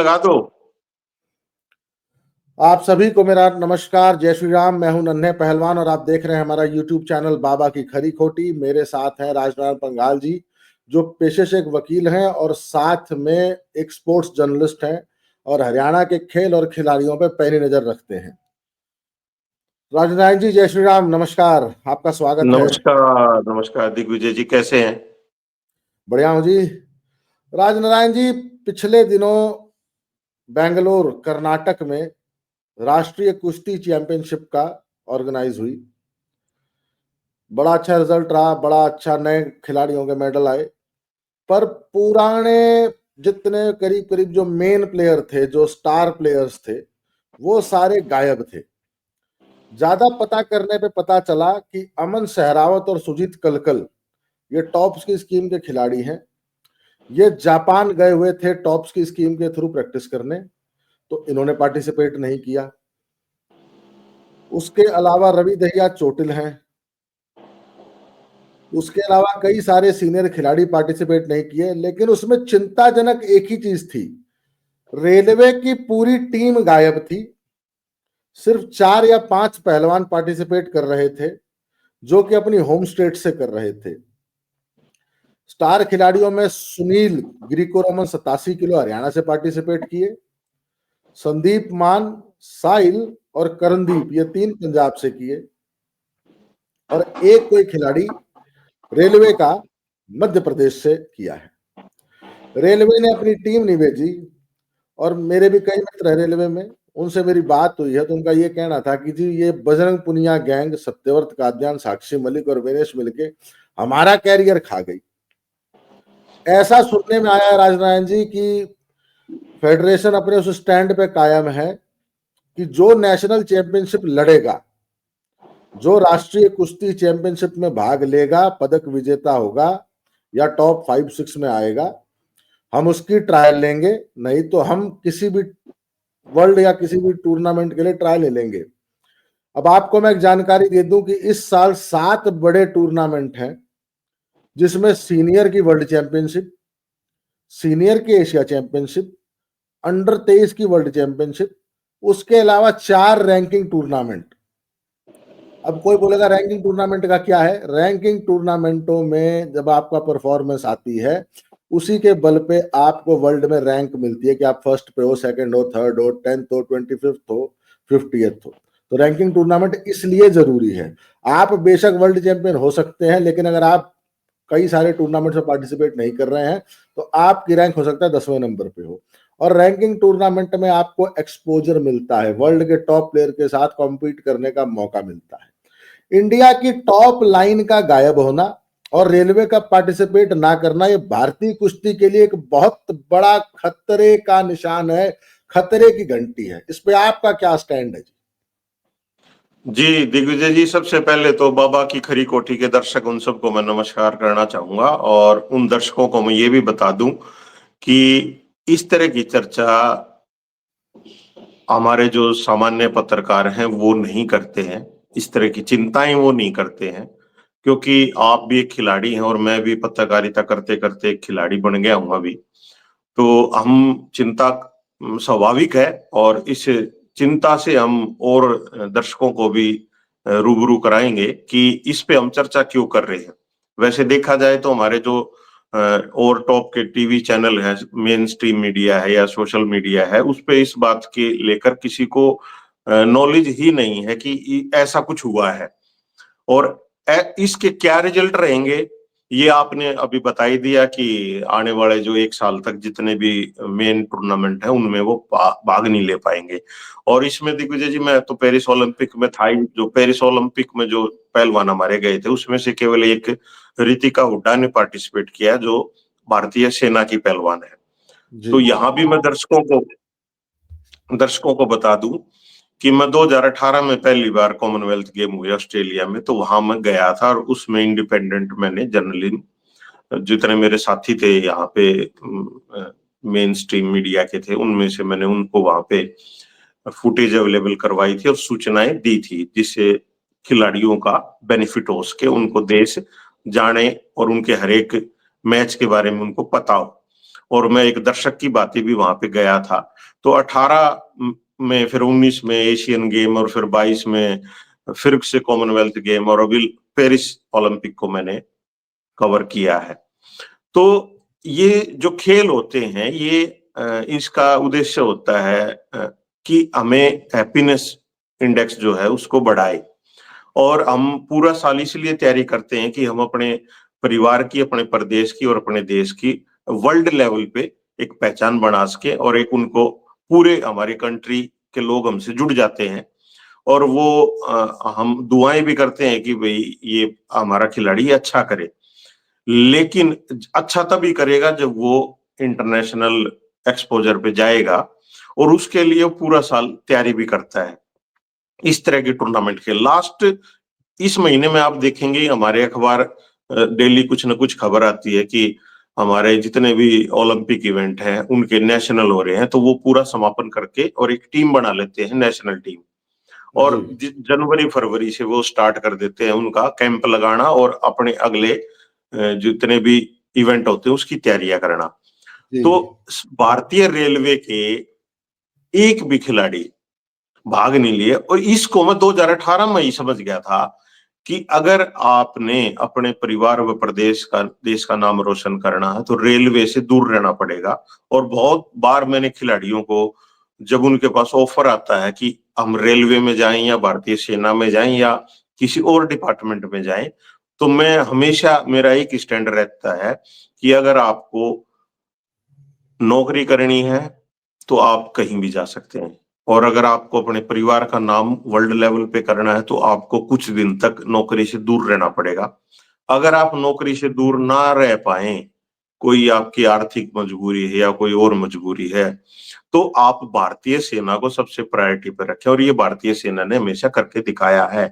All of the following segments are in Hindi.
लगा दो। आप सभी को मेरा नमस्कार, जय श्री राम। मैं हूं नन्हे पहलवान और आप देख रहे हैं हमारा यूट्यूब चैनल बाबा की खरी खोटी। मेरे साथ हैं राजनारायण पंघाल जी, जो पेशे से एक वकील हैं और साथ में एक स्पोर्ट्स जर्नलिस्ट हैं और हरियाणा के खेल और खिलाड़ियों पर पैनी नजर रखते हैं। राजनारायण जी, जय श्री राम, नमस्कार, आपका स्वागत है। नमस्कार नमस्कार दिग्विजय जी, कैसे हैं? बढ़िया हूं जी। राजनारायण जी, पिछले दिनों बेंगलोर कर्नाटक में राष्ट्रीय कुश्ती चैंपियनशिप का ऑर्गेनाइज हुई। बड़ा अच्छा रिजल्ट रहा, बड़ा अच्छा, नए खिलाड़ियों के मेडल आए, पर पुराने जितने करीब करीब जो मेन प्लेयर थे, जो स्टार प्लेयर्स थे, वो सारे गायब थे। ज्यादा पता करने पे पता चला कि अमन सहरावत और सुजीत कलकल ये टॉप्स की स्कीम के खिलाड़ी हैं। ये जापान गए हुए थे टॉप्स की स्कीम के थ्रू प्रैक्टिस करने, तो इन्होंने पार्टिसिपेट नहीं किया। उसके अलावा रवि दहिया चोटिल हैं। उसके अलावा कई सारे सीनियर खिलाड़ी पार्टिसिपेट नहीं किए, लेकिन उसमें चिंताजनक एक ही चीज थी, रेलवे की पूरी टीम गायब थी। सिर्फ 4 या 5 पहलवान पार्टिसिपेट कर रहे थे, जो कि अपनी होम स्टेट से कर रहे थे। स्टार खिलाड़ियों में Sunil Greco Roman 87 kilo Haryana से पार्टिसिपेट किए। संदीप मान, साहिल और करणदीप ये 3 पंजाब से किए, और एक कोई खिलाड़ी रेलवे का मध्य प्रदेश से किया है। रेलवे ने अपनी टीम नहीं भेजी, और मेरे भी कई मित्र हैं रेलवे में, उनसे मेरी बात हुई है तो उनका ये कहना था कि जी ये बजरंग पुनिया गैंग, सत्यव्रत कादियान, साक्षी मलिक और विनेश मिलके हमारा कैरियर खा गई। ऐसा सुनने में आया राजनारायण जी कि फेडरेशन अपने उस स्टैंड पे कायम है कि जो नेशनल चैंपियनशिप लड़ेगा, जो राष्ट्रीय कुश्ती चैंपियनशिप में भाग लेगा, पदक विजेता होगा या टॉप 5-6 में आएगा, हम उसकी ट्रायल लेंगे, नहीं तो हम किसी भी वर्ल्ड या किसी भी टूर्नामेंट के लिए ट्रायल ले लेंगे। अब आपको मैं एक जानकारी दे दूं कि इस साल 7 बड़े टूर्नामेंट हैं, जिसमें सीनियर की वर्ल्ड चैंपियनशिप, सीनियर की एशिया चैंपियनशिप, अंडर 23 की वर्ल्ड चैंपियनशिप, उसके अलावा 4 रैंकिंग टूर्नामेंट। अब कोई बोलेगा रैंकिंग टूर्नामेंट का क्या है? रैंकिंग टूर्नामेंटों में जब आपका परफॉर्मेंस आती है, उसी के बल पे आपको वर्ल्ड में रैंक मिलती है कि आप फर्स्ट पे हो, सेकंड हो, थर्ड हो, 10th हो, 25th हो, 50th हो। तो रैंकिंग टूर्नामेंट इसलिए जरूरी है। आप बेशक वर्ल्ड चैंपियन हो सकते हैं, लेकिन अगर आप कई सारे टूर्नामेंट में पार्टिसिपेट नहीं कर रहे हैं, तो आपकी रैंक हो सकता है 10वें नंबर पे हो। और रैंकिंग टूर्नामेंट में आपको एक्सपोजर मिलता है, वर्ल्ड के टॉप प्लेयर के साथ कॉम्पीट करने का मौका मिलता है। इंडिया की टॉप लाइन का गायब होना और रेलवे का पार्टिसिपेट ना करना, ये भारतीय कुश्ती के लिए एक बहुत बड़ा खतरे का निशान है, खतरे की घंटी है। इस पे आपका क्या स्टैंड है? जी दिग्विजय जी, सबसे पहले तो बाबा की खरी कोठी के दर्शक उन सबको मैं नमस्कार करना चाहूंगा, और उन दर्शकों को मैं ये भी बता दूं कि इस तरह की चर्चा हमारे जो सामान्य पत्रकार हैं वो नहीं करते हैं, इस तरह की चिंताएं वो नहीं करते हैं, क्योंकि आप भी एक खिलाड़ी हैं और मैं भी पत्रकारिता करते करते एक खिलाड़ी बन गया हूं अभी। तो हम चिंता स्वाभाविक है, और इस चिंता से हम और दर्शकों को भी रूबरू कराएंगे कि इस पे हम चर्चा क्यों कर रहे हैं। वैसे देखा जाए तो हमारे जो और टॉप के टीवी चैनल है, मेन स्ट्रीम मीडिया है या सोशल मीडिया है, उस पे इस बात के लेकर किसी को नॉलेज ही नहीं है कि ऐसा कुछ हुआ है, और इसके क्या रिजल्ट रहेंगे ये आपने अभी बता ही दिया कि आने वाले जो 1 साल तक जितने भी मेन टूर्नामेंट है उनमें वो भाग नहीं ले पाएंगे। और इसमें दिग्विजय जी, मैं तो पेरिस ओलंपिक में था ही, जो पेरिस ओलंपिक में जो पहलवान हमारे गए थे उसमें से केवल एक रितिका हुड्डा ने पार्टिसिपेट किया, जो भारतीय सेना की पहलवान है। तो यहाँ भी मैं दर्शकों को बता दूं कि मैं 2018 में पहली बार कॉमनवेल्थ गेम हुए ऑस्ट्रेलिया में, तो वहां मैं गया था और उसमें इंडिपेंडेंट मैंने जर्नलिस्ट जितने मेरे साथी थे यहाँ पे मेन स्ट्रीम मीडिया के थे, उनमें से मैंने उनको वहां पे फुटेज अवेलेबल करवाई थी और सूचनाएं दी थी, जिससे खिलाड़ियों का बेनिफिट हो सके, उनको देश जाने और उनके हर एक मैच के बारे में उनको पता हो। और मैं एक दर्शक की बातें भी वहां पे गया था। तो 18 में, फिर 19 में एशियन गेम, और फिर 22 में फिर से कॉमनवेल्थ गेम, और अभी पेरिस ओलंपिक को मैंने कवर किया है। तो ये जो खेल होते हैं, ये इसका उद्देश्य होता है कि हमें हैप्पीनेस इंडेक्स जो है उसको बढ़ाए, और हम पूरा साल इसलिए तैयारी करते हैं कि हम अपने परिवार की, अपने प्रदेश की और अपने देश की वर्ल्ड लेवल पे एक पहचान बना सके, और एक उनको पूरे हमारी कंट्री के लोग हमसे जुड़ जाते हैं, और वो हम दुआएं भी करते हैं कि भाई ये हमारा खिलाड़ी अच्छा करे। लेकिन अच्छा तभी करेगा जब वो इंटरनेशनल एक्सपोजर पे जाएगा, और उसके लिए पूरा साल तैयारी भी करता है। इस तरह के टूर्नामेंट के लास्ट इस महीने में आप देखेंगे हमारे अखबार डेली कुछ न कुछ खबर आती है कि हमारे जितने भी ओलंपिक इवेंट हैं उनके नेशनल हो रहे हैं, तो वो पूरा समापन करके और एक टीम बना लेते हैं, नेशनल टीम, और जनवरी फरवरी से वो स्टार्ट कर देते हैं उनका कैंप लगाना, और अपने अगले जितने भी इवेंट होते हैं उसकी तैयारियां करना। तो भारतीय रेलवे के एक भी खिलाड़ी भाग नहीं लिए, और इसको मैं 2018 में ही समझ गया था कि अगर आपने अपने परिवार व प्रदेश का, देश का नाम रोशन करना है तो रेलवे से दूर रहना पड़ेगा। और बहुत बार मैंने खिलाड़ियों को, जब उनके पास ऑफर आता है कि हम रेलवे में जाएं या भारतीय सेना में जाएं या किसी और डिपार्टमेंट में जाएं, तो मैं हमेशा, मेरा एक स्टैंड रहता है कि अगर आपको नौकरी करनी है तो आप कहीं भी जा सकते हैं, और अगर आपको अपने परिवार का नाम वर्ल्ड लेवल पे करना है तो आपको कुछ दिन तक नौकरी से दूर रहना पड़ेगा। अगर आप नौकरी से दूर ना रह पाए, कोई आपकी आर्थिक मजबूरी है या कोई और मजबूरी है, तो आप भारतीय सेना को सबसे प्रायोरिटी पे रखें, और ये भारतीय सेना ने हमेशा करके दिखाया है।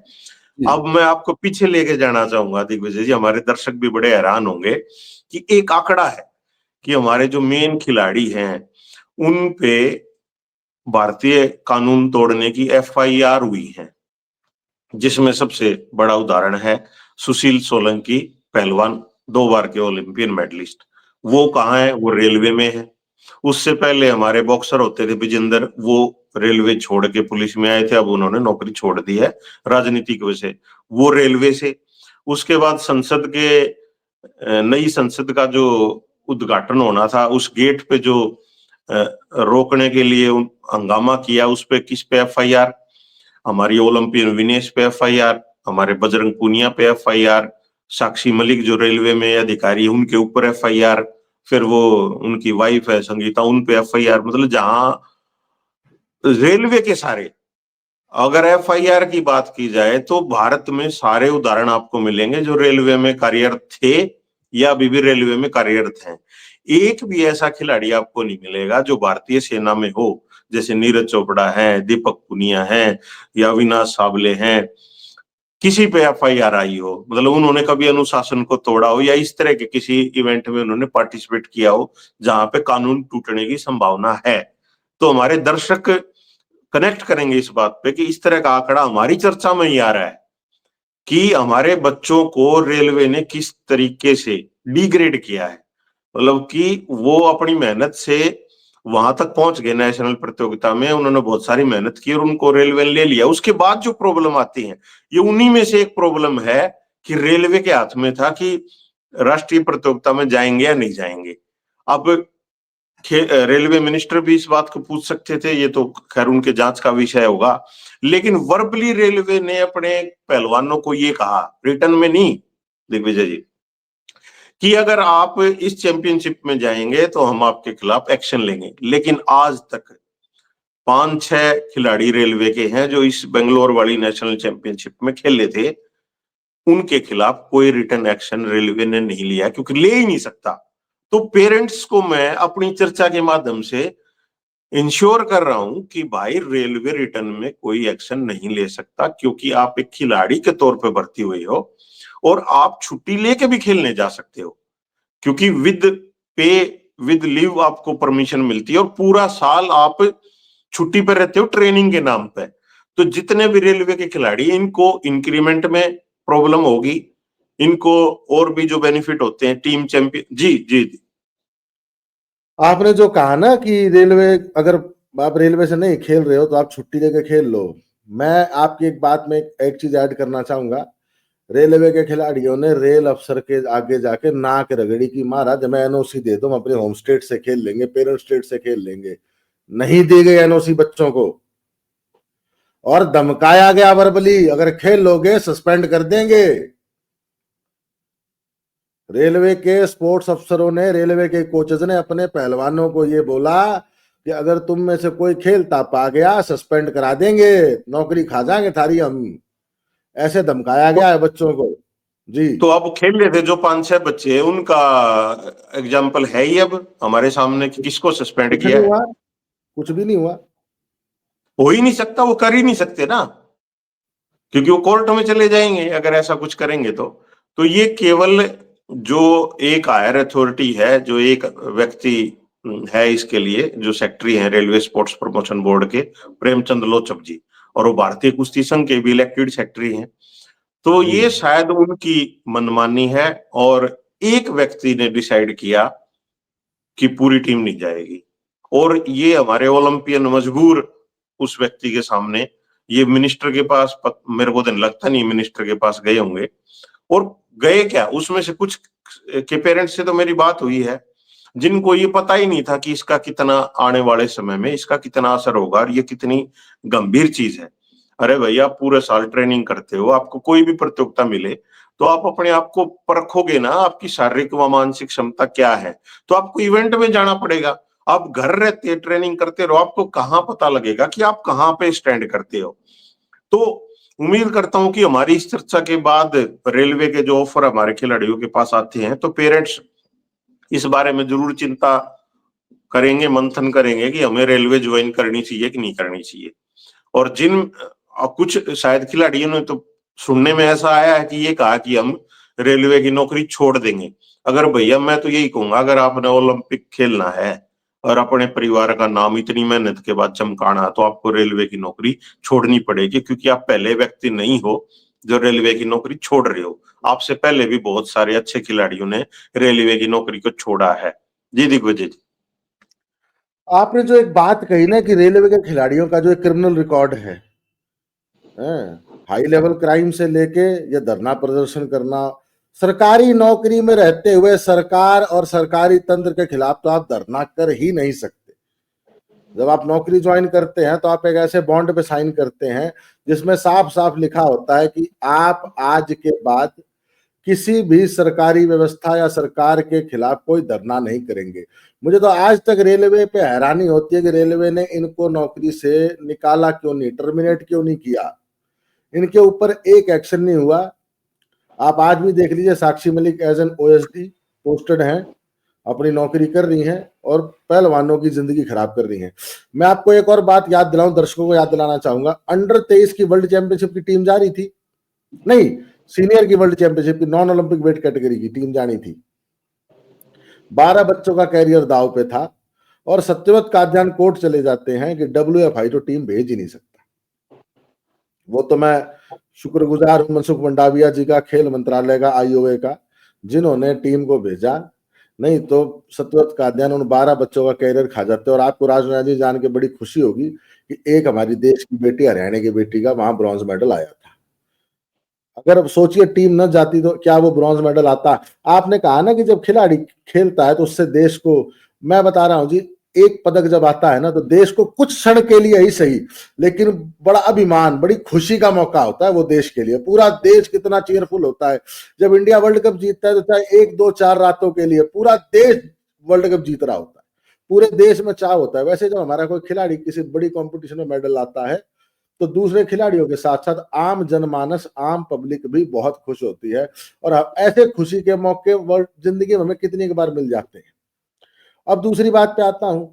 अब मैं आपको पीछे लेके जाना चाहूंगा दिग्विजय जी, हमारे दर्शक भी बड़े हैरान होंगे कि एक आंकड़ा है कि हमारे जो मेन खिलाड़ी हैं उन पे भारतीय कानून तोड़ने की एफआईआर हुई है, जिसमें सबसे बड़ा उदाहरण है सुशील सोलंकी, पहलवान, 2 बार के ओलंपियन मेडलिस्ट। वो कहाँ है? वो रेलवे में है। उससे पहले हमारे बॉक्सर होते थे विजेंदर, वो रेलवे छोड़ के पुलिस में आए थे, अब उन्होंने नौकरी छोड़ दी है राजनीतिक वजह से, वो रेलवे से। उसके बाद संसद के, नई संसद का जो उद्घाटन होना था, उस गेट पे जो रोकने के लिए हंगामा किया, उस पे किस पे एफआईआर? हमारी ओलंपियन विनेश पे एफआईआर, हमारे बजरंग पूनिया पे एफआईआर, साक्षी मलिक जो रेलवे में अधिकारी है उनके ऊपर एफआईआर, फिर वो उनकी वाइफ है संगीता, उन पे एफआईआर। मतलब जहां रेलवे के सारे, अगर एफआईआर की बात की जाए तो भारत में सारे उदाहरण आपको मिलेंगे जो रेलवे में कार्यरत थे या अभी भी रेलवे में कार्यरत हैं। एक भी ऐसा खिलाड़ी आपको नहीं मिलेगा जो भारतीय सेना में हो, जैसे नीरज चोपड़ा है, दीपक पुनिया है या अविनाश सावले हैं, किसी पे एफआईआर आई हो, मतलब उन्होंने कभी अनुशासन को तोड़ा हो या इस तरह के किसी इवेंट में उन्होंने पार्टिसिपेट किया हो जहां पे कानून टूटने की संभावना है। तो हमारे दर्शक कनेक्ट करेंगे इस बात पे कि इस तरह का आंकड़ा हमारी चर्चा में ही आ रहा है कि हमारे बच्चों को रेलवे ने किस तरीके से डिग्रेड किया है। मतलब कि वो अपनी मेहनत से वहां तक पहुंच गए, नेशनल प्रतियोगिता में उन्होंने बहुत सारी मेहनत की और उनको रेलवे ने ले लिया। उसके बाद जो प्रॉब्लम आती है, ये उन्हीं में से एक प्रॉब्लम है कि रेलवे के हाथ में था कि राष्ट्रीय प्रतियोगिता में जाएंगे या नहीं जाएंगे। अब रेलवे मिनिस्टर भी इस बात को पूछ सकते थे, ये तो खैर उनके जांच का विषय होगा, लेकिन वर्बली रेलवे ने अपने पहलवानों को ये कहा, रिटर्न में नहीं दिग्विजय जी, कि अगर आप इस चैंपियनशिप में जाएंगे तो हम आपके खिलाफ एक्शन लेंगे। लेकिन आज तक 5-6 खिलाड़ी रेलवे के हैं जो इस बेंगलोर वाली नेशनल चैंपियनशिप में खेले थे, उनके खिलाफ कोई रिटर्न एक्शन रेलवे ने नहीं लिया, क्योंकि ले ही नहीं सकता। तो पेरेंट्स को मैं अपनी चर्चा के माध्यम से इंश्योर कर रहा हूं कि भाई रेलवे रिटर्न में कोई एक्शन नहीं ले सकता, क्योंकि आप एक खिलाड़ी के तौर पे भर्ती हुई हो और आप छुट्टी लेके भी खेलने जा सकते हो, क्योंकि विद पे विद लीव आपको परमिशन मिलती है और पूरा साल आप छुट्टी पर रहते हो ट्रेनिंग के नाम पे। तो जितने भी रेलवे के खिलाड़ी, इनको इंक्रीमेंट में प्रॉब्लम होगी, इनको और भी जो बेनिफिट होते हैं टीम चैंपियन। जी जी जी। आपने जो कहा ना कि रेलवे, अगर आप रेलवे से नहीं खेल रहे हो तो आप छुट्टी लेके खेल लो। मैं आपकी एक बात में एक चीज ऐड करना चाहूंगा। रेलवे के खिलाड़ियों ने रेल अफसर के आगे जाके नाक रगड़ी की, महाराज हमें एनओसी दे दो, हम अपने होम स्टेट से खेल लेंगे, पेरेंट स्टेट से खेल लेंगे। नहीं दी गई एनओसी बच्चों को और धमकाया गया वर्बली, अगर खेल लोगे सस्पेंड कर देंगे। रेलवे के स्पोर्ट्स अफसरों ने, रेलवे के कोचेज ने अपने पहलवानों को ये बोला कि अगर तुम में से कोई खेलता पा गया सस्पेंड करा देंगे, नौकरी खा जाएंगे थारी हम। ऐसे धमकाया गया है बच्चों को जी। तो अब खेल रहे थे जो 5-6 बच्चे हैं, उनका एग्जाम्पल है ही अब हमारे सामने कि किसको सस्पेंड कुछ किया नहीं है। हुआ, कुछ भी नहीं हुआ। हो ही नहीं सकता, वो कर ही नहीं सकते ना, क्योंकि वो कोर्ट में चले जाएंगे अगर ऐसा कुछ करेंगे तो ये केवल जो एक हायर अथॉरिटी है, जो एक व्यक्ति है इसके लिए, जो सेक्रेटरी हैं रेलवे स्पोर्ट्स प्रमोशन बोर्ड के, प्रेमचंद लोचप जी, और वो भारतीय कुश्ती संघ के भी इलेक्टेड सेक्रेटरी हैं। तो ये शायद उनकी मनमानी है और एक व्यक्ति ने डिसाइड किया कि पूरी टीम नहीं जाएगी, और ये हमारे ओलंपियन मजबूर उस व्यक्ति के सामने, ये मिनिस्टर के पास, मेरे को तो लगता नहीं मिनिस्टर के पास गए होंगे, और गए क्या, उसमें से कुछ के पेरेंट्स से तो मेरी बात हुई है जिनको ये पता ही नहीं था कि इसका कितना आने वाले समय में इसका कितना असर होगा और ये कितनी गंभीर चीज है। अरे भैया, पूरे साल ट्रेनिंग करते हो, आपको कोई भी प्रतियोगिता मिले तो आप अपने आप को परखोगे ना, आपकी शारीरिक व मानसिक क्षमता क्या है। तो आपको इवेंट में जाना पड़ेगा। आप घर रहते ट्रेनिंग करते रहो, आपको कहाँ पता लगेगा कि आप कहाँ पे स्टैंड करते हो। तो उम्मीद करता हूं कि हमारी इस चर्चा के बाद रेलवे के जो ऑफर हमारे खिलाड़ियों के पास आते हैं तो पेरेंट्स इस बारे में जरूर चिंता करेंगे, मंथन करेंगे कि हमें रेलवे ज्वाइन करनी चाहिए कि नहीं करनी चाहिए। और कुछ शायद खिलाड़ियों ने तो सुनने में ऐसा आया है कि ये कहा कि हम रेलवे की नौकरी छोड़ देंगे। अगर भैया, मैं तो यही कहूंगा, अगर आपने ओलंपिक खेलना है और अपने परिवार का नाम इतनी मेहनत के बाद चमकाना, तो आपको रेलवे की नौकरी छोड़नी पड़ेगी, क्योंकि आप पहले व्यक्ति नहीं हो जो रेलवे की नौकरी छोड़ रहे हो। आपसे पहले भी बहुत सारे अच्छे खिलाड़ियों ने रेलवे की नौकरी को छोड़ा है। जी दिग्विजय जी। आपने जो एक बात कही ना कि रेलवे के खिलाड़ियों का जो एक क्रिमिनल रिकॉर्ड है, हाई लेवल क्राइम से लेके ये धरना प्रदर्शन करना, सरकारी नौकरी में रहते हुए सरकार और सरकारी तंत्र के खिलाफ तो आप धरना कर ही नहीं सकते। जब आप नौकरी ज्वाइन करते हैं तो आप एक ऐसे बॉन्ड पे साइन करते हैं जिसमें साफ साफ लिखा होता है कि आप आज के बाद किसी भी सरकारी व्यवस्था या सरकार के खिलाफ कोई धरना नहीं करेंगे। मुझे तो आज तक रेलवे पे हैरानी होती है कि रेलवे ने इनको नौकरी से निकाला क्यों नहीं, टर्मिनेट क्यों नहीं किया, इनके ऊपर एक एक्शन नहीं हुआ। आप आज भी देख लीजिए, Sakshi Malik as an OSD posted हैं, अपनी नौकरी कर रही हैं और पहलवानों की जिंदगी खराब कर रही हैं। मैं आपको एक और बात याद दिलाऊं, दर्शकों को याद दिलाना चाहूंगा, अंडर 23 की वर्ल्ड चैंपियनशिप की टीम जा रही थी, नहीं सीनियर की वर्ल्ड चैंपियनशिप की नॉन ओलंपिक वेट कैटेगरी की टीम जानी थी। 12 बच्चों का कैरियर दाव पे था और सत्यव्रत काद्यान कोर्ट चले जाते हैं कि WFI तो टीम भेज ही नहीं सकता। वो तो मैं शुक्रगुजार हूं मनसुख मंडाविया जी का, खेल मंत्रालय का, IOA का, जिन्होंने टीम को भेजा। नहीं तो सत्यव्रत काद्यान उन 12 बच्चों का कैरियर खा जाते। और आपको राजनाथ जी जान के बड़ी खुशी होगी कि एक हमारी देश की बेटी, हरियाणा की बेटी का वहां ब्रॉन्ज मेडल आया था। अगर सोचिए टीम न जाती तो क्या वो ब्रॉन्ज मेडल आता। आपने कहा ना कि जब खिलाड़ी खेलता है तो उससे देश को, मैं बता रहा हूं जी, एक पदक जब आता है ना तो देश को कुछ क्षण के लिए ही सही, लेकिन बड़ा अभिमान, बड़ी खुशी का मौका होता है वो देश के लिए। पूरा देश कितना चीयरफुल होता है जब इंडिया वर्ल्ड कप जीतता है, तो चाहे 1 2 4 रातों के लिए पूरा देश वर्ल्ड कप जीत रहा होता है, पूरे देश में चाव होता है। वैसे जब हमारा कोई खिलाड़ी किसी बड़ी कॉम्पिटिशन में मेडल आता है तो दूसरे खिलाड़ियों के साथ साथ आम जनमानस, आम पब्लिक भी बहुत खुश होती है। और ऐसे खुशी के मौके जिंदगी में हमें कितनी बार मिल जाते हैं। अब दूसरी बात पे आता हूं,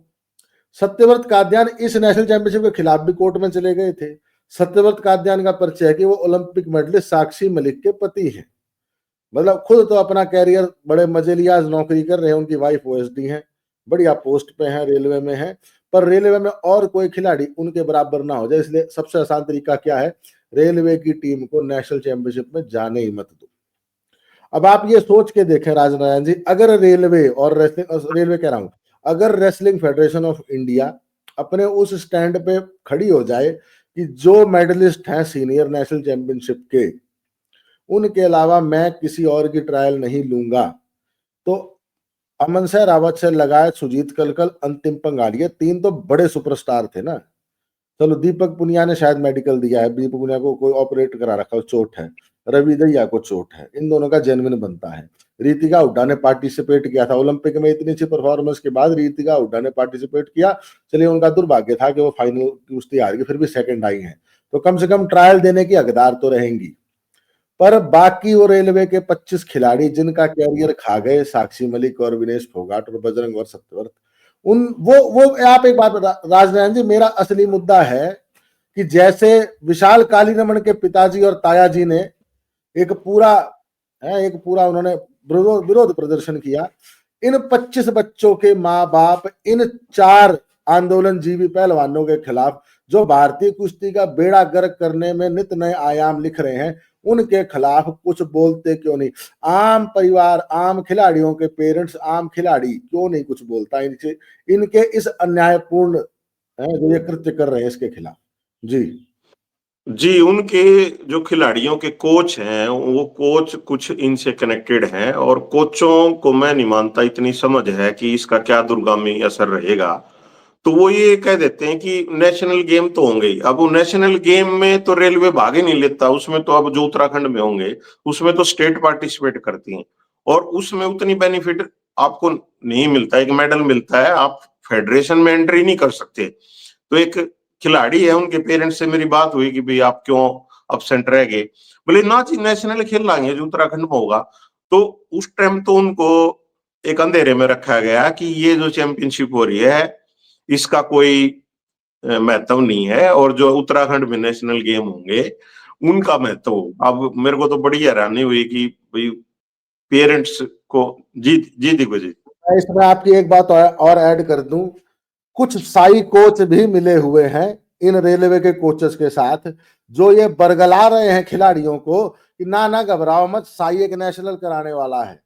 सत्यव्रत काद्यान इस नेशनल चैंपियनशिप के खिलाफ भी कोर्ट में चले गए थे। सत्यव्रत काद्यान का परिचय है कि वो ओलंपिक मेडलिस्ट साक्षी मलिक के पति हैं। मतलब खुद तो अपना कैरियर बड़े मजे लिया, नौकरी कर रहे हैं, उनकी वाइफ OSD हैं, बढ़िया पोस्ट पे हैं, रेलवे में हैं, पर रेलवे में और कोई खिलाड़ी उनके बराबर ना हो जाए, इसलिए सबसे आसान तरीका क्या है, रेलवे की टीम को नेशनल चैंपियनशिप में जाने ही मत दो। अब आप ये सोच के देखें राजनारायण जी, अगर रेलवे और रेलवे कह रहा हूं, अगर रेसलिंग फेडरेशन ऑफ इंडिया अपने उस स्टैंड पे खड़ी हो जाए कि जो मेडलिस्ट हैं सीनियर नेशनल चैंपियनशिप के, उनके अलावा मैं किसी और की ट्रायल नहीं लूंगा, तो अमन से रावत से लगाए सुजीत कलकल, अंतिम पंगालिया, तीन तो बड़े सुपरस्टार थे ना। चलो दीपक पुनिया ने शायद मेडिकल दिया है, दीपक पुनिया को कोई ऑपरेट करा रखा है, चोट है। रवि दहिया को चोट है, इन दोनों का जेन्युइन बनता है। रीतिका हुड्डा ने पार्टिसिपेट किया था ओलंपिक में, इतनी अच्छी परफॉर्मेंस के बाद रीतिका हुड्डा ने पार्टिसिपेट किया। चलिए उनका दुर्भाग्य था कि वो फाइनल कुश्ती हार गई, फिर भी सेकंड आई है, तो कम से कम ट्रायल देने की हकदार तो रहेंगी। पर बाकी वो रेलवे के 25 खिलाड़ी जिनका कैरियर खा गए, साक्षी मलिक और विनेश फोगाट और बजरंग सत्यवर्त, उन वो आप एक बात बता राजनारायण जी, मेरा असली मुद्दा है कि जैसे विशाल कालीरमण के पिताजी और ताया जी ने एक पूरा उन्होंने विरोध प्रदर्शन किया, इन 25 बच्चों के माँ बाप इन 4 आंदोलनजीवी पहलवानों के खिलाफ जो भारतीय कुश्ती का बेड़ा गर्क करने में नित नए आयाम लिख रहे हैं, उनके खिलाफ कुछ बोलते क्यों नहीं? आम परिवार, आम खिलाड़ियों के पेरेंट्स, आम खिलाड़ी क्यों नहीं कुछ बोलता इनके इस अन्यायपूर्ण जो ये कृत्य कर रहे हैं इसके खिलाफ? जी, उनके जो खिलाड़ियों के कोच हैं, वो कोच कुछ इनसे कनेक्टेड हैं और कोचों को मैं नहीं मानता इतनी समझ है कि इसका क्या दूरगामी असर रहेगा। तो वो ये कह देते हैं कि नेशनल गेम तो होंगे ही। अब वो नेशनल गेम में तो रेलवे भाग ही नहीं लेता, उसमें तो अब जो उत्तराखंड में होंगे उसमें तो स्टेट पार्टिसिपेट करती हैं और उसमें उतनी बेनिफिट आपको नहीं मिलता। एक मेडल मिलता है, आप फेडरेशन में एंट्री नहीं कर सकते। तो एक खिलाड़ी है, उनके पेरेंट्स से मेरी बात हुई कि भाई आप क्यों अपसेंट रह गए? बोले ना जी, नेशनल खेल लाएंगे जो उत्तराखंड में होगा। तो उस टाइम तो उनको एक अंधेरे में रखा गया कि ये जो चैंपियनशिप हो रही है इसका कोई महत्व नहीं है और जो उत्तराखंड में नेशनल गेम होंगे उनका महत्व। अब मेरे को तो बड़ी हैरानी हुई कि भाई पेरेंट्स को। जी जी दिग्विजय, मैं इसमें आपकी एक बात और ऐड कर दूं, कुछ साई कोच भी मिले हुए हैं इन रेलवे के कोचेस के साथ, जो ये बरगला रहे हैं खिलाड़ियों को कि ना ना घबराओ मत, साई एक नेशनल कराने वाला है,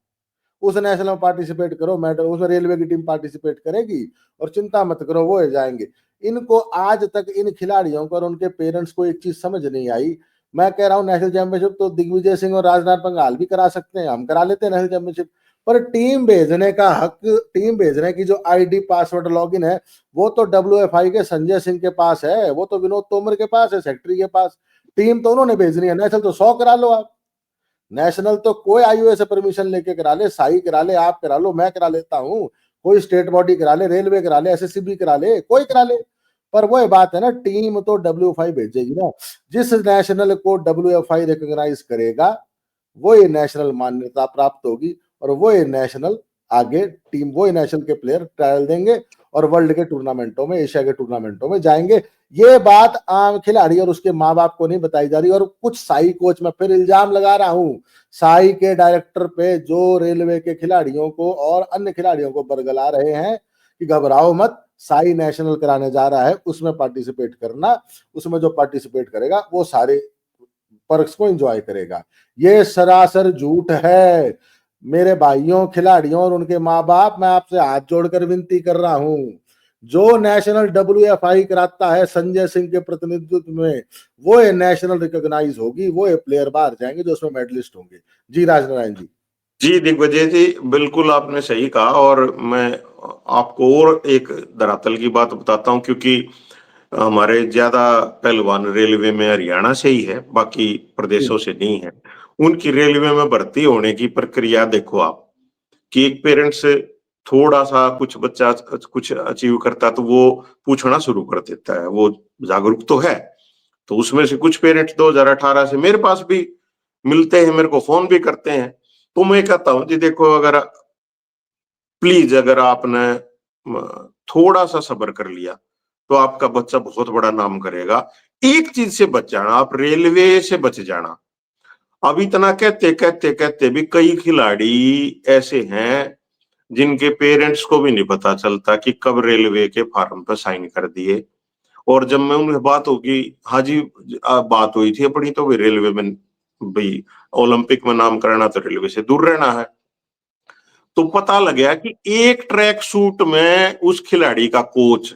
उस नेशनल में पार्टिसिपेट करो, मेडल उसमें रेलवे की टीम पार्टिसिपेट करेगी और चिंता मत करो वो हो जाएंगे। इनको आज तक इन खिलाड़ियों को और उनके पेरेंट्स को एक चीज समझ नहीं आई। मैं कह रहा हूँ नेशनल चैंपियनशिप तो दिग्विजय सिंह और राजनाथ पंघाल भी करा सकते हैं, हम करा लेते हैं नेशनल चैंपियनशिप, पर टीम भेजने का हक, टीम भेजने की जो आईडी पासवर्ड लॉगिन है, वो तो WFI के संजय सिंह के पास है, वो तो विनोद तोमर के पास है, सेक्रेटरी के पास। टीम तो उन्होंने भेजनी है, नेशनल तो 100 करा लो आप, नेशनल तो कोई IOA से परमिशन लेके करा ले, साई करा ले, आप करा लो, मैं करा लेता हूँ, कोई स्टेट बॉडी करा ले, रेलवे करा ले, SSCB करा ले, कोई करा ले। पर वो बात है ना, टीम तो WFI भेजेगी ना, जिस नेशनल को WFI रिकॉग्नाइज करेगा वो ये नेशनल मान्यता प्राप्त होगी और वो ये नेशनल आगे टीम, वो ये नेशनल के प्लेयर ट्रायल देंगे और वर्ल्ड के टूर्नामेंटों में, एशिया के टूर्नामेंटों में जाएंगे। ये बात आम खिलाड़ी और उसके माँ बाप को नहीं बताई जा रही। और कुछ साई कोच, मैं फिर इल्जाम लगा रहा हूं साई के डायरेक्टर पे, जो रेलवे के खिलाड़ियों को और अन्य खिलाड़ियों को बरगला रहे हैं कि घबराओ मत, साई नेशनल कराने जा रहा है, उसमें पार्टिसिपेट करना, उसमें जो पार्टिसिपेट करेगा वो सारे पर्क्स को एंजॉय करेगा। ये सरासर झूठ है मेरे भाइयों, खिलाड़ियों और उनके माँ बाप, मैं आपसे हाथ जोड़कर विनती कर रहा हूं, जो नेशनल WFI कराता है संजय सिंह के प्रतिनिधित्व में, वो ये नेशनल रिकॉग्नाइज होगी, वो ये प्लेयर बाहर जाएंगे जो उसमें मेडलिस्ट होंगे। जी राजनारायण जी। जी दिग्विजय जी, बिल्कुल आपने सही कहा और मैं आपको और एक धरातल की बात बताता हूं, क्योंकि हमारे ज्यादा पहलवान रेलवे में हरियाणा से ही है, बाकी प्रदेशों से नहीं है। उनकी रेलवे में भर्ती होने की प्रक्रिया देखो आप, कि एक पेरेंट्स थोड़ा सा कुछ बच्चा कुछ अचीव करता तो वो पूछना शुरू कर देता है, वो जागरूक तो है। तो उसमें से कुछ पेरेंट्स 2018 से मेरे पास भी मिलते हैं, मेरे को फोन भी करते हैं। तो मैं कहता हूं जी देखो, अगर प्लीज अगर आपने थोड़ा सा सब्र कर लिया तो आपका बच्चा बहुत बड़ा नाम करेगा। एक चीज से बच जाना, आप रेलवे से बच जाना। अब इतना कहते कहते कहते भी कई खिलाड़ी ऐसे हैं जिनके पेरेंट्स को भी नहीं पता चलता कि कब रेलवे के फॉर्म पर साइन कर दिए। और जब मैं उनसे बात होगी, हाँ जी बात हुई थी अपनी, तो वे रेलवे में भाई ओलंपिक में नाम करना तो रेलवे से दूर रहना है। तो पता लग गया कि एक ट्रैक सूट में उस खिलाड़ी का कोच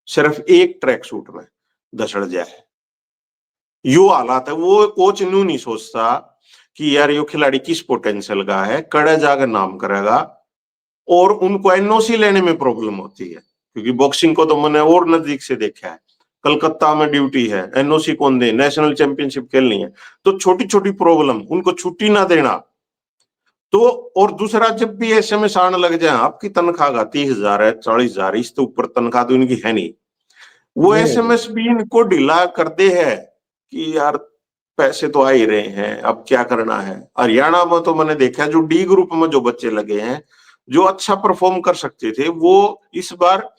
सिर्फ एक ट्रैक सूट में धसड़ जाए। यो हालात है। वो कोच न्यू नहीं सोचता कि यार यो खिलाड़ी किस पोटेंशियल का है, कड़े जाकर नाम करेगा। और उनको एनओसी लेने में प्रॉब्लम होती है, क्योंकि बॉक्सिंग को तो मैंने और नजदीक से देखा है। कलकत्ता में ड्यूटी है, एनओसी कौन दे, नेशनल चैंपियनशिप खेलनी है, तो छोटी छोटी प्रॉब्लम, उनको छुट्टी ना देना। तो और दूसरा, जब भी एसएमएस आने लग जाए आपकी तनख्वाह का 30,000 है, 40,000, इससे ऊपर तनख्वाह तो इनकी है नहीं, वो नहीं है जी। एसएमएस भी इनको ढीला करते हैं कि यार पैसे तो आ ही रहे हैं, अब क्या करना है। हरियाणा में तो मैंने देखा जो डी ग्रुप में जो बच्चे लगे हैं, जो अच्छा परफॉर्म कर सकते थे, वो इस बार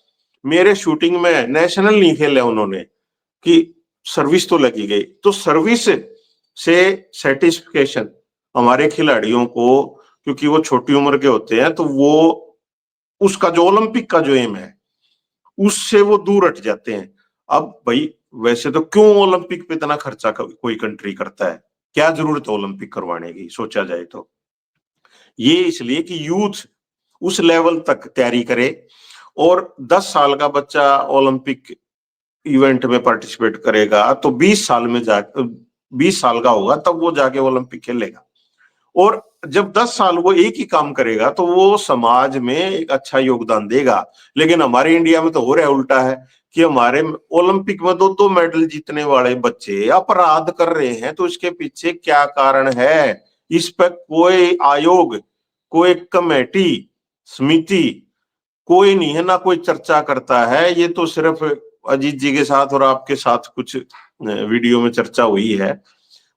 मेरे शूटिंग में नेशनल नहीं खेले उन्होंने, कि सर्विस तो लगी गई। तो सर्विस से सेटिस्फिकेशन हमारे खिलाड़ियों को, क्योंकि वो छोटी उम्र के होते हैं, तो वो उसका जो ओलंपिक का जो एम है उससे वो दूर हट जाते हैं। अब भाई वैसे तो क्यों ओलंपिक पे इतना खर्चा कोई कंट्री करता है, क्या जरूरत है ओलंपिक करवाने की, सोचा जाए तो। ये इसलिए कि यूथ उस लेवल तक तैयारी करे, और 10 साल का बच्चा ओलंपिक इवेंट में पार्टिसिपेट करेगा तो 20 साल में 20 साल का होगा तब वो जाके ओलंपिक खेलेगा। और जब 10 साल वो एक ही काम करेगा तो वो समाज में एक अच्छा योगदान देगा। लेकिन हमारे इंडिया में तो हो रहा है उल्टा है, कि हमारे ओलंपिक में 2-2 मेडल जीतने वाले बच्चे अपराध कर रहे हैं। तो इसके पीछे क्या कारण है, इस पर कोई आयोग, कोई कमेटी, समिति, कोई नहीं है, ना कोई चर्चा करता है। ये तो सिर्फ अजीत जी के साथ और आपके साथ कुछ वीडियो में चर्चा हुई है,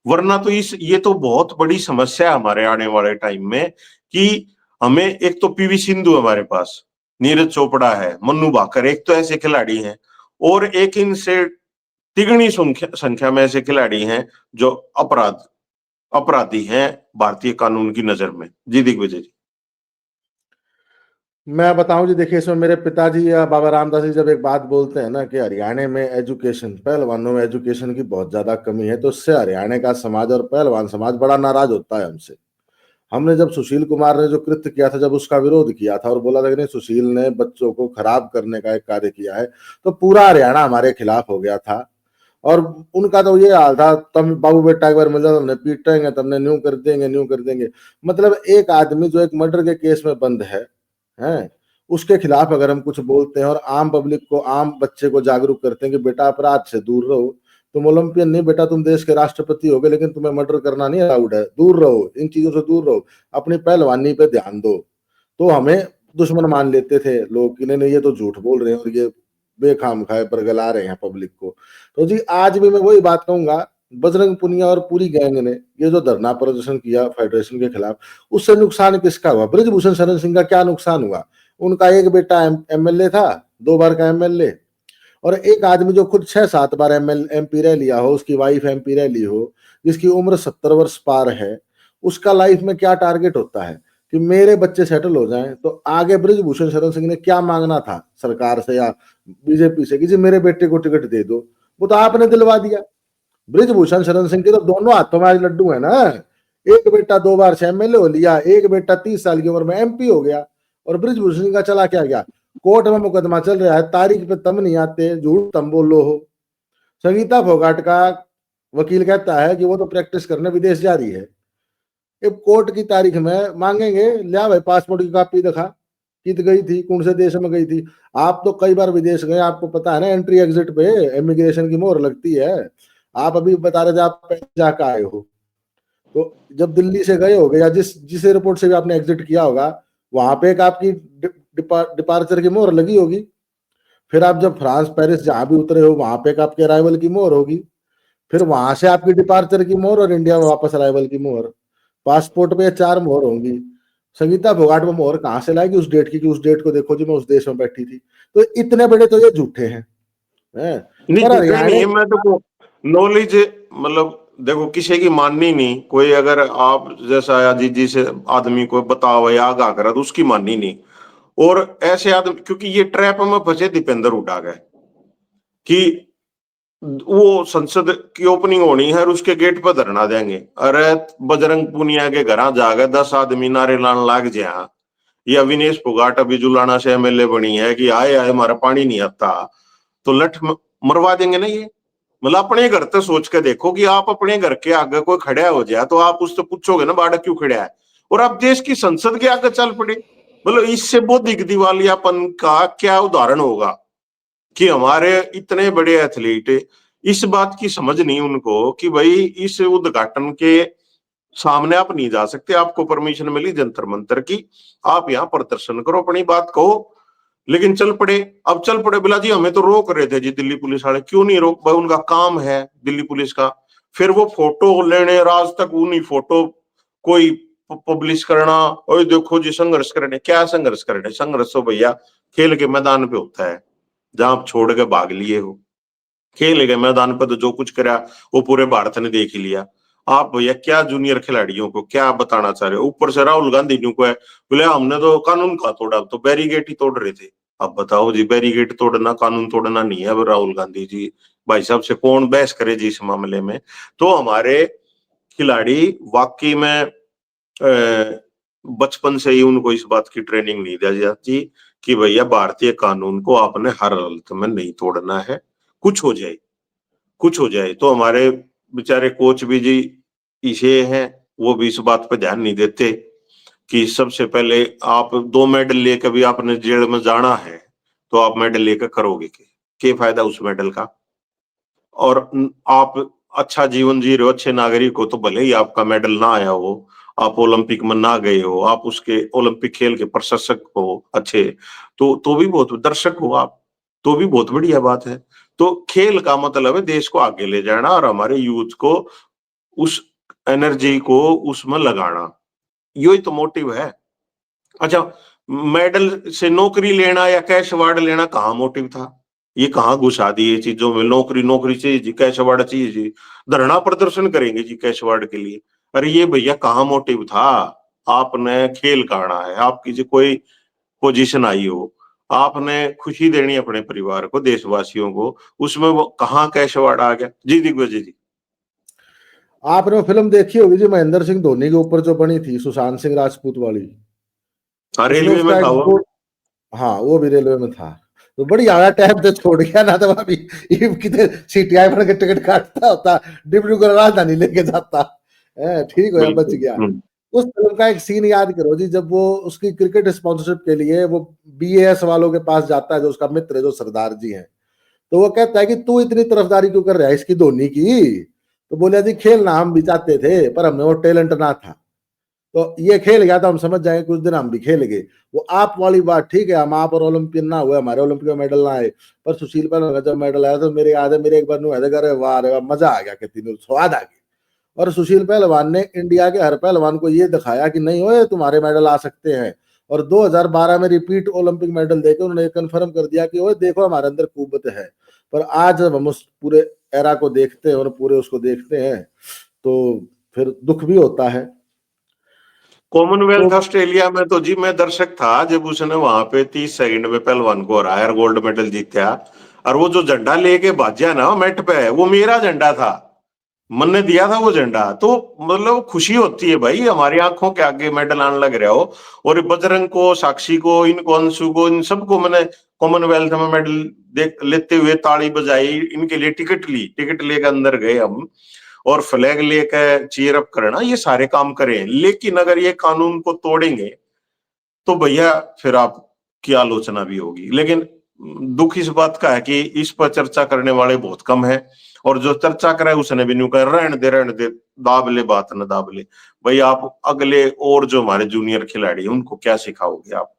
वरना तो ये तो बहुत बड़ी समस्या है हमारे आने वाले टाइम में। कि हमें एक तो पीवी सिंधु हमारे पास, नीरज चोपड़ा है, मन्नू भाकर, एक तो ऐसे खिलाड़ी हैं, और एक इनसे तिगनी संख्या में ऐसे खिलाड़ी हैं जो अपराधी हैं भारतीय कानून की नजर में। जी दिग्विजय जी। मैं बताऊं जी, देखिए इसमें मेरे पिताजी या बाबा रामदास जी जब एक बात बोलते हैं ना कि हरियाणा में एजुकेशन, पहलवानों में एजुकेशन की बहुत ज्यादा कमी है, तो उससे हरियाणा का समाज और पहलवान समाज बड़ा नाराज होता है हमसे। हमने जब सुशील कुमार ने जो कृत्य किया था, जब उसका विरोध किया था और बोला था कि नहीं सुशील ने बच्चों को खराब करने का एक कार्य किया है, तो पूरा हरियाणा हमारे खिलाफ हो गया था। और उनका तो ये हाल था, तुम बाबू बेटा एक बार मिल जाओ, तुमने पीटेंगे, तुमने न्यू कर देंगे, न्यू कर देंगे। मतलब एक आदमी जो एक मर्डर के केस में बंद है, उसके खिलाफ अगर हम कुछ बोलते हैं और आम पब्लिक को, आम बच्चे को जागरूक करते हैं कि बेटा अपराध से दूर रहो, तुम ओलंपियन नहीं बेटा, तुम देश के राष्ट्रपति हो गए, लेकिन तुम्हें मर्डर करना नहीं अलाउड है, दूर रहो, इन चीजों से दूर रहो, अपनी पहलवानी पे ध्यान दो, तो हमें दुश्मन मान लेते थे लोग कि नहीं ये तो झूठ बोल रहे हैं और ये बेखाम खाए पर गला रहे हैं पब्लिक को। तो जी आज भी मैं वही बात कहूंगा, बजरंग पुनिया और पूरी गैंग ने ये जो धरना प्रदर्शन किया फेडरेशन के खिलाफ, उससे नुकसान किसका हुआ? बृजभूषण शरण सिंह का क्या नुकसान हुआ? उनका एक बेटा एमएलए था, 2 बार का एमएलए, और एक आदमी जो खुद 6-7 बार एमपी रह लिया हो, उसकी वाइफ एमपी रह ली हो, जिसकी उम्र 70 वर्ष पार है, उसका लाइफ में क्या टारगेट होता है कि मेरे बच्चे सेटल हो जाएं। तो आगे बृजभूषण शरण सिंह ने क्या मांगना था सरकार से या बीजेपी से कि जी मेरे बेटे को टिकट दे दो, वो तो आपने दिलवा दिया। बृजभूषण शरण सिंह के तो दोनों हाथों में आज लड्डू है ना, एक बेटा 2 बार से एमएलए हो लिया, एक बेटा 30 साल की उम्र में एमपी हो गया, और बृजभूषण सिंह का चला क्या गया? कोर्ट में मुकदमा चल रहा है, तारीख पे तम नहीं आते, झूठ तम बोलो हो। संगीता फोगाट का वकील कहता है कि वो तो प्रैक्टिस करने विदेश जा रही है। एक कोर्ट की तारीख में मांगेंगे, लिया भाई पासपोर्ट की कॉपी दिखा, कित गई थी, कौन से देश में गई थी? आप तो कई बार विदेश गए, आपको पता है ना, एंट्री एग्जिट पे इमिग्रेशन की मोहर लगती है। आप अभी बता रहे थे आप जाकर आए हो, तो जब दिल्ली से गए होगे या जिस एयरपोर्ट से भी आपने एग्जिट किया होगा, वहां पे एक आपकी डिपार्चर की मोहर लगी होगी। फिर आप जब फ्रांस पेरिस जहां भी उतरे हो, वहां पे एक आपके अराइवल की मोहर होगी। फिर वहां से आपकी डिपार्चर की मोहर और इंडिया में वापस अराइवल की मोहर। पासपोर्ट पे 4 मोहर होंगी। संगीता फोगाट वो मोहर कहाँ से लाएगी उस डेट की कि उस डेट को देखो जी मैं उस देश में बैठी थी? तो इतने बड़े तो ये झूठे हैं। नहीं पर झूठे नहीं हरियाणा, है, मैं तो नॉलेज, मतलब देखो किसी की माननी नहीं, कोई अगर आप जैसा अजीत जी से आदमी को बताओ या आगाह करा तो उसकी माननी नहीं। और ऐसे आदमी, क्योंकि ये ट्रैप में फंसे दीपेंद्र उठा गए कि वो संसद की ओपनिंग होनी है और उसके गेट पर धरना देंगे। अरे बजरंग पुनिया के घर जाकर 10 आदमी नारे लान लाग जाए ये अविनेश फोगाट अभी जुलाना से एमएलए बनी है कि आए आए हमारा पानी नहीं आता, तो लठ मरवा देंगे ना ये। मतलब अपने घर तक सोच के देखो कि आप अपने घर के आगे कोई खड़ा हो जाए तो आप उससे पूछोगे ना बाड़ा क्यों खड़ा है, और आप देश की संसद के आगे चल पड़े। मतलब इससे बौद्धिक दिवालियापन का क्या उदाहरण होगा कि हमारे इतने बड़े एथलीट इस बात की समझ नहीं उनको कि भाई इस उद्घाटन के सामने आप नहीं जा सकते, आपको परमिशन मिली जंतर मंतर की, आप यहाँ प्रदर्शन करो, अपनी बात कहो, लेकिन चल पड़े। अब चल पड़े बिला जी हमें तो रोक रहे थे जी दिल्ली पुलिस वाले, क्यों नहीं रोक भाई, उनका काम है दिल्ली पुलिस का। फिर वो फोटो लेने राज तक उन्हीं फोटो कोई पब्लिश करना, और देखो जी संघर्ष करने, क्या संघर्ष करने, संघर्ष तो भैया खेल के मैदान पे होता है जहां आप छोड़ के भाग लिए हो। खेल के मैदान पर तो जो कुछ करा वो पूरे भारत ने देख ही लिया। आप भैया क्या जूनियर खिलाड़ियों को क्या बताना चाह रहे हो, ऊपर से राहुल गांधी न्यू को है बोले हमने तो कानून का तोड़ा, तो बैरिगेट ही तोड़ रहे थे। अब बताओ जी, बैरिगेट तोड़ना कानून तोड़ना नहीं है। अब राहुल गांधी जी भाई साहब से कौन बहस करे जी इस मामले में। तो हमारे खिलाड़ी वाकई में बचपन से ही उनको इस बात की ट्रेनिंग नहीं दी जाती कि भैया भारतीय कानून को आपने हर हालत में नहीं तोड़ना है, कुछ हो जाए कुछ हो जाए। तो हमारे बेचारे कोच भी जी इसे हैं, वो भी इस बात पे ध्यान नहीं देते कि सबसे पहले आप 2 मेडल लेकर भी आपने जेल में जाना है, तो आप मेडल लेकर करोगे क्या फायदा उस मेडल का। और आप अच्छा जीवन जी रहे हो, अच्छे नागरिक हो, तो भले ही आपका मेडल ना आया हो, आप ओलंपिक में ना गए हो, आप उसके ओलंपिक खेल के प्रशंसक हो अच्छे, तो भी बहुत दर्शक हो आप, तो भी बहुत बढ़िया बात है। तो खेल का मतलब है देश को आगे ले जाना और हमारे यूथ को उस एनर्जी को उसमें लगाना, यही तो मोटिव है। अच्छा, मेडल से नौकरी लेना या कैश अवार्ड लेना कहाँ मोटिव था, ये कहाँ घुसा दिए चीजों में, नौकरी नौकरी चाहिए जी, कैश अवार्ड चाहिए जी, धरना प्रदर्शन करेंगे जी कैश अवार्ड के लिए। अरे ये भैया कहाँ मोटिव था, आपने खेल करना है, आपकी जो कोई पोजीशन आई हो, आपने खुशी देनी अपने परिवार को, देशवासियों को, उसमें वो कहाँ कैश अवार्ड आ गया जी। दिग्विजय जी, आपने वो फिल्म देखी होगी जी महेंद्र सिंह धोनी के ऊपर जो बनी थी, सुशांत सिंह राजपूत वाली। हाँ उसमें रेलवे में उसका था एक वो। कोट, हाँ वो भी रेलवे में था। तो बड़ी ज्यादा टाइम तो छोड़ गया ना, तो अभी ये कितने सीटीआई बन के टिकट काटता होता, डिब्रूगढ़ राजधानी लेके जाता है, ठीक हो या बच बिल्कुल। गया। उस फिल्म का एक सीन याद करो जी, जब वो उसकी क्रिकेट स्पॉन्सरशिप के लिए वो बीएएस वालों के पास जाता है, जो उसका मित्र है जो सरदार जी हैं, तो वो कहता है कि तू इतनी तरफदारी क्यों कर रहा है इसकी धोनी की। तो बोले जी खेलना हम भी चाहते थे पर हमें वो टैलेंट ना था, तो ये खेल गया तो हम समझ जाएंगे कुछ दिन हम भी खेल गए। वो आप वाली बात ठीक है, हम आप और ओलंपियन ना हुए, हमारे ओलंपिक में मेडल ना आए, पर सुशील पहलवान का जब मेडल आया तो मेरे याद है, मेरे एक बार अरे वाह अरे वाह मजा आ गया, कितनी स्वाद आ गया। और सुशील पहलवान ने इंडिया के हर पहलवान को ये दिखाया कि नहीं हो तुम्हारे मेडल आ सकते हैं। और 2012 में रिपीट ओलंपिक मेडल देकर उन्होंने कंफर्म कर दिया कि ओए देखो हमारे अंदर कुव्वत है। पर आज जब हम उस पूरे एरा को देखते हैं और पूरे उसको देखते हैं तो फिर दुख भी होता है। तो कॉमनवेल्थ ऑस्ट्रेलिया में तो जी मैं दर्शक था जब उसने वहां पे 30 सेकंड में पहलवान को हराया और गोल्ड मेडल जीता। और वो जो झंडा लेके भाजा ना मैट पे, वो मेरा झंडा था, मन ने दिया था वो झंडा। तो मतलब खुशी होती है भाई, हमारी आंखों के आगे मेडल आने लग रहा हो। और बजरंग को, साक्षी को, इनको, अंशु को, इन सबको मैंने कॉमनवेल्थ में मेडल देख लेते हुए ताली बजाई, इनके लिए टिकट ली, टिकट लेकर अंदर गए हम, और फ्लैग लेकर चीयर अप करना, ये सारे काम करें। लेकिन अगर ये कानून को तोड़ेंगे तो भैया फिर आपकी आलोचना भी होगी। लेकिन दुख इस बात का है कि इस पर चर्चा करने वाले बहुत कम है, और जो चर्चा करे उसने भी न्यू कर रहने दे, दाब ले बात न दाब ले। भाई आप अगले और जो हमारे जूनियर खिलाड़ी हैं उनको क्या सिखाओगे, आप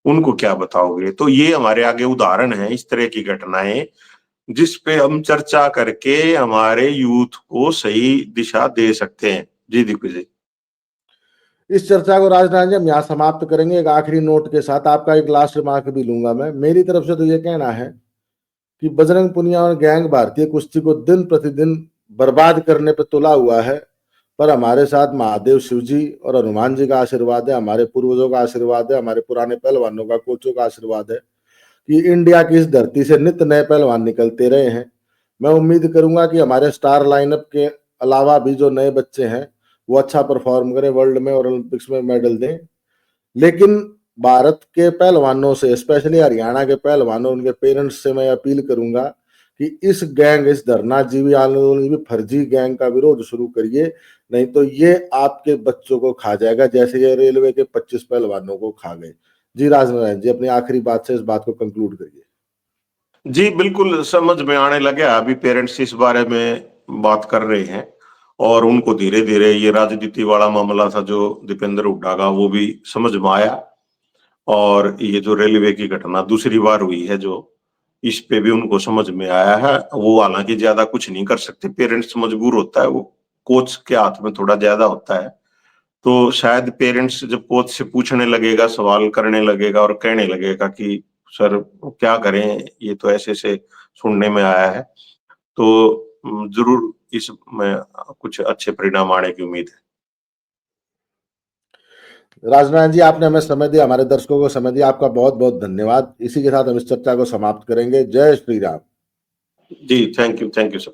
उनको क्या बताओगे। तो ये हमारे आगे उदाहरण है इस तरह की घटनाएं जिस पे हम चर्चा करके हमारे यूथ को सही दिशा दे सकते हैं। जी दिग्विजय। इस चर्चा को राजनाथ जी हम यहाँ समाप्त करेंगे एक आखिरी नोट के साथ। आपका एक लास्ट रिमार्क भी लूंगा मैं, मेरी तरफ से तो ये कहना है कि बजरंग पुनिया और गैंग भारतीय कुश्ती को दिन प्रतिदिन बर्बाद करने पर तुला हुआ है, पर हमारे साथ महादेव शिव जी और हनुमान जी का आशीर्वाद है, हमारे पूर्वजों का आशीर्वाद है, हमारे पुराने पहलवानों का, कोचों का आशीर्वाद है कि इंडिया की इस धरती से नित्य नए पहलवान निकलते रहे हैं। मैं उम्मीद करूंगा कि हमारे स्टार लाइनअप के अलावा भी जो नए बच्चे हैं वो अच्छा परफॉर्म करें, वर्ल्ड में और ओलंपिक्स में मेडल दें। लेकिन भारत के पहलवानों से, स्पेशली हरियाणा के पहलवानों, उनके पेरेंट्स से मैं अपील करूंगा कि इस गैंग, इस धरनाजीवी आंदोलन की फर्जी गैंग का विरोध शुरू करिए, नहीं तो ये आपके बच्चों को खा जाएगा जैसे ये रेलवे के 25 पहलवानों को खा गए। जी राजनारायण जी, अपनी आखिरी बात से इस बात को कंक्लूड करिए। जी बिल्कुल समझ में आने लगे, अभी पेरेंट्स इस बारे में बात कर रहे हैं और उनको धीरे धीरे ये राजनीति वाला मामला था जो दीपेंद्र हुड्डा का, वो भी समझ में आया। और ये जो रेलवे की घटना दूसरी बार हुई है जो, इस पे भी उनको समझ में आया है। वो हालांकि ज्यादा कुछ नहीं कर सकते, पेरेंट्स मजबूर होता है, वो कोच के हाथ में थोड़ा ज्यादा होता है। तो शायद पेरेंट्स जब कोच से पूछने लगेगा, सवाल करने लगेगा और कहने लगेगा कि सर क्या करें, ये तो ऐसे से सुनने में आया है, तो जरूर इसमें कुछ अच्छे परिणाम आने की उम्मीद है। राजनारायण जी, आपने हमें समय दिया, हमारे दर्शकों को समय दिया, आपका बहुत बहुत धन्यवाद। इसी के साथ हम इस चर्चा को समाप्त करेंगे। जय श्री राम। जी थैंक यू सर।